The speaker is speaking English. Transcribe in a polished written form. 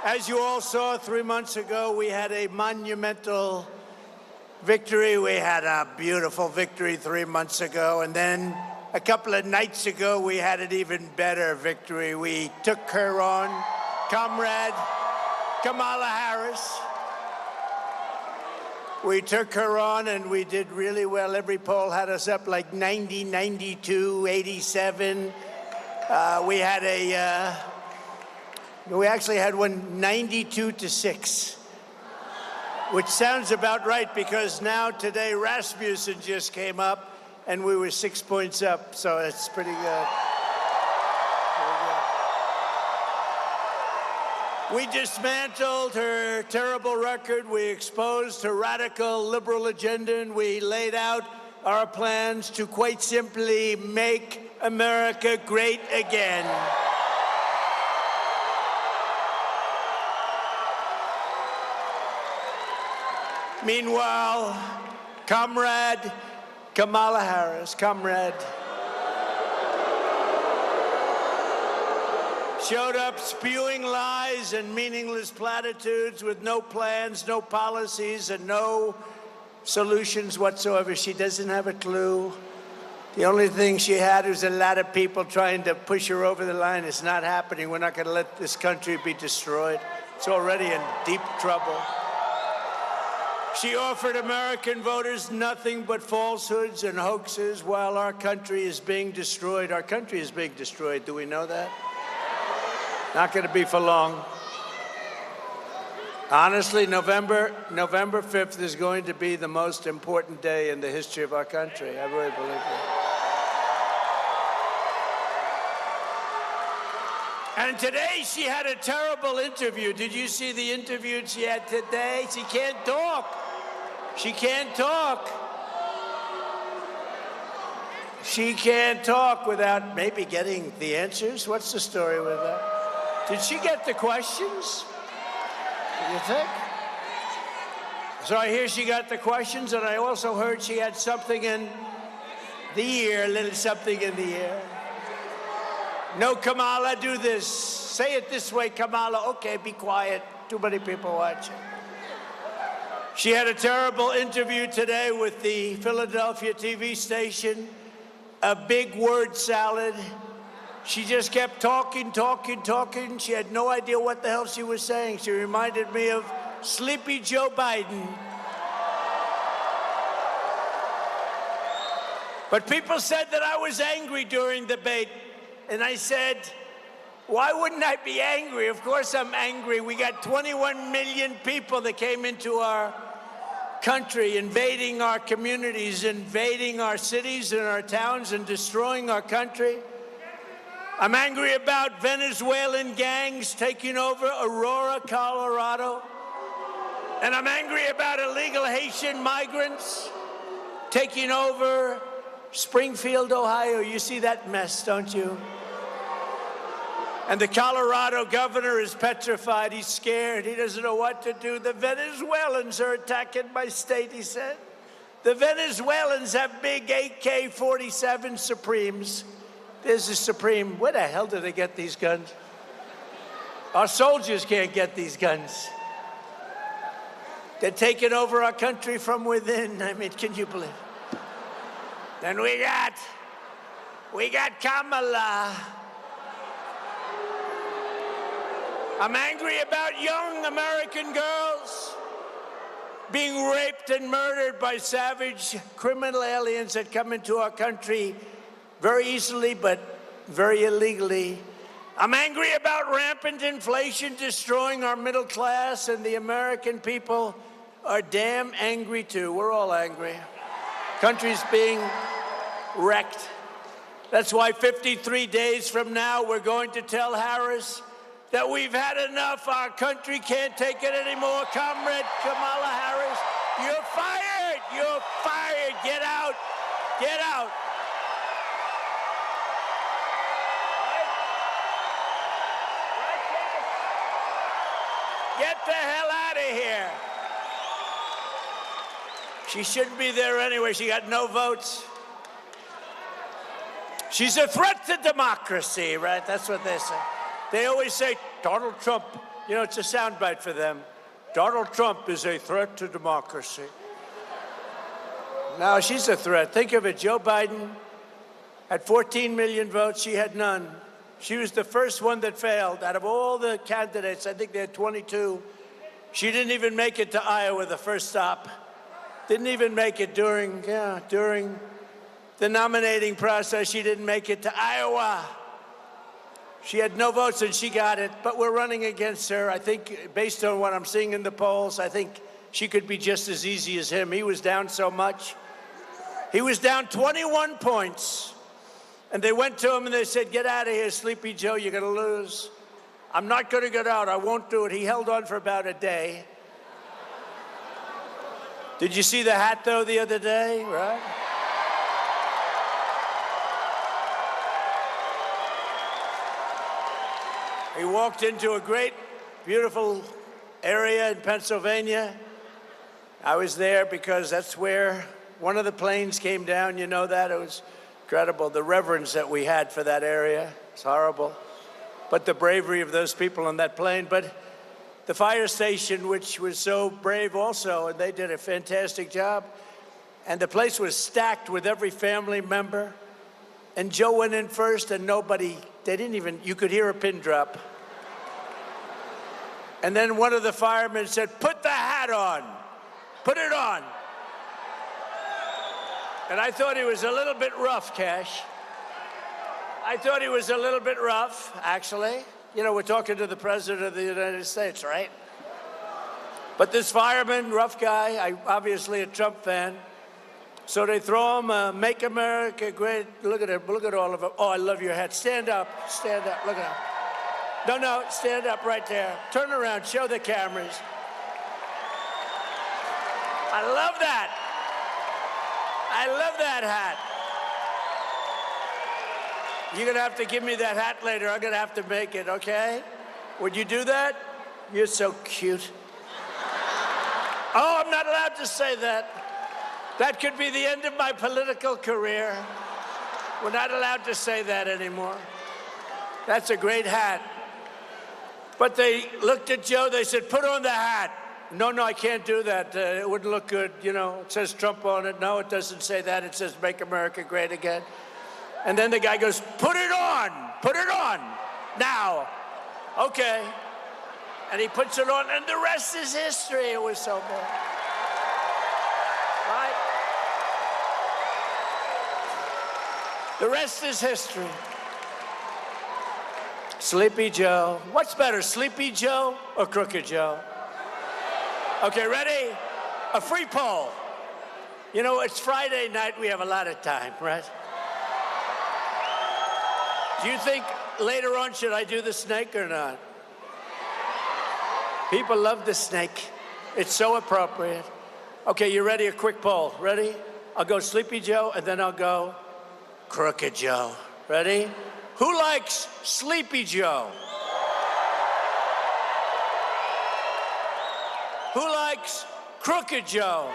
As you all saw 3 months ago, we had a monumental victory. We had a beautiful victory 3 months ago. And then a couple of nights ago, we had an even better victory. We took her on, Comrade Kamala Harris. We took her on, and we did really well. Every poll had us up like 90, 92, 87. We actually had one 92-6, which sounds about right because now today Rasmussen just came up and we were 6 points up, so it's pretty good. We dismantled her terrible record. We exposed her radical liberal agenda, and we laid out our plans to quite simply make America great again. Meanwhile, Comrade Kamala Harris, showed up spewing lies and meaningless platitudes with no plans, no policies, and no solutions whatsoever. She doesn't have a clue. The only thing she had was a lot of people trying to push her over the line. It's not happening. We're not going to let this country be destroyed. It's already in deep trouble. She offered American voters nothing but falsehoods and hoaxes while our country is being destroyed. Our country is being destroyed. Do we know that? Not going to be for long. Honestly, November 5th is going to be the most important day in the history of our country. I really believe that. And today she had a terrible interview. Did you see the interview she had today? She can't talk. She can't talk. She can't talk without maybe getting the answers. What's the story with that? Did she get the questions? Do you think? So I hear she got the questions, and I also heard she had something in the ear, a little something in the ear. No, Kamala, do this. Say it this way, Kamala. Okay, be quiet. Too many people watching. She had a terrible interview today with the Philadelphia TV station, a big word salad. She just kept talking. She had no idea what the hell she was saying. She reminded me of Sleepy Joe Biden. But people said that I was angry during the debate. And I said, why wouldn't I be angry? Of course I'm angry. We got 21 million people that came into our country, invading our communities, invading our cities and our towns, and destroying our country. I'm angry about Venezuelan gangs taking over Aurora, Colorado. And I'm angry about illegal Haitian migrants taking over Springfield, Ohio. You see that mess, don't you? And the Colorado governor is petrified. He's scared. He doesn't know what to do. The Venezuelans are attacking my state, he said. The Venezuelans have big AK-47 Supremes. There's a Supreme. Where the hell did they get these guns? Our soldiers can't get these guns. They're taking over our country from within. I mean, can you believe it? Then we got Kamala. I'm angry about young American girls being raped and murdered by savage criminal aliens that come into our country very easily but very illegally. I'm angry about rampant inflation destroying our middle class, and the American people are damn angry too. We're all angry. Country's being wrecked. That's why 53 days from now, we're going to tell Harris that we've had enough. Our country can't take it anymore. Comrade Kamala Harris, you're fired. You're fired. Get out. Get out. Get the hell out of here. She shouldn't be there anyway. She got no votes. She's a threat to democracy, right? That's what they say. They always say Donald Trump You know, it's a soundbite for them. Donald Trump is a threat to democracy. Now, she's a threat. Think of it. Joe Biden had 14 million votes. She had none. She was the first one that failed. Out of all the candidates, I think they had 22. She didn't even make it to Iowa, the first stop. Didn't even make it during the nominating process. She didn't make it to Iowa. She had no votes, and she got it. But we're running against her. I think, based on what I'm seeing in the polls, I think she could be just as easy as him. He was down so much. He was down 21 points. And they went to him and they said, get out of here, Sleepy Joe, you're going to lose. I'm not going to get out. I won't do it. He held on for about a day. Did you see the hat, though, the other day, right? He walked into a great, beautiful area in Pennsylvania. I was there because that's where one of the planes came down. You know that? It was incredible. The reverence that we had for that area. It's horrible. But the bravery of those people on that plane. But the fire station, which was so brave also, and they did a fantastic job. And the place was stacked with every family member. And Joe went in first, and nobody, they didn't even, you could hear a pin drop. And then one of the firemen said, put the hat on. Put it on. And I thought he was a little bit rough, Cash. I thought he was a little bit rough, actually. You know, we're talking to the President of the United States, right? But this fireman, rough guy, obviously a Trump fan. So they throw him, Make America Great. Look at him, look at all of them. Oh, I love your hat. Stand up, look at him. No, stand up right there. Turn around, show the cameras. I love that. I love that hat. You're going to have to give me that hat later. I'm going to have to make it, okay? Would you do that? You're so cute. Oh, I'm not allowed to say that. That could be the end of my political career. We're not allowed to say that anymore. That's a great hat. But they looked at Joe, they said, put on the hat. No, I can't do that. It wouldn't look good. You know, it says Trump on it. No, it doesn't say that. It says Make America Great Again. And then the guy goes, put it on now. Okay. And he puts it on, and the rest is history. It was so bad. Right? The rest is history. Sleepy Joe. What's better, Sleepy Joe or Crooked Joe? Okay, ready? A free poll. You know, it's Friday night. We have a lot of time, right? Do you think later on, should I do the snake or not? People love the snake. It's so appropriate. Okay, you ready? A quick poll. Ready? I'll go Sleepy Joe, and then I'll go Crooked Joe. Ready? Who likes Sleepy Joe? Who likes Crooked Joe?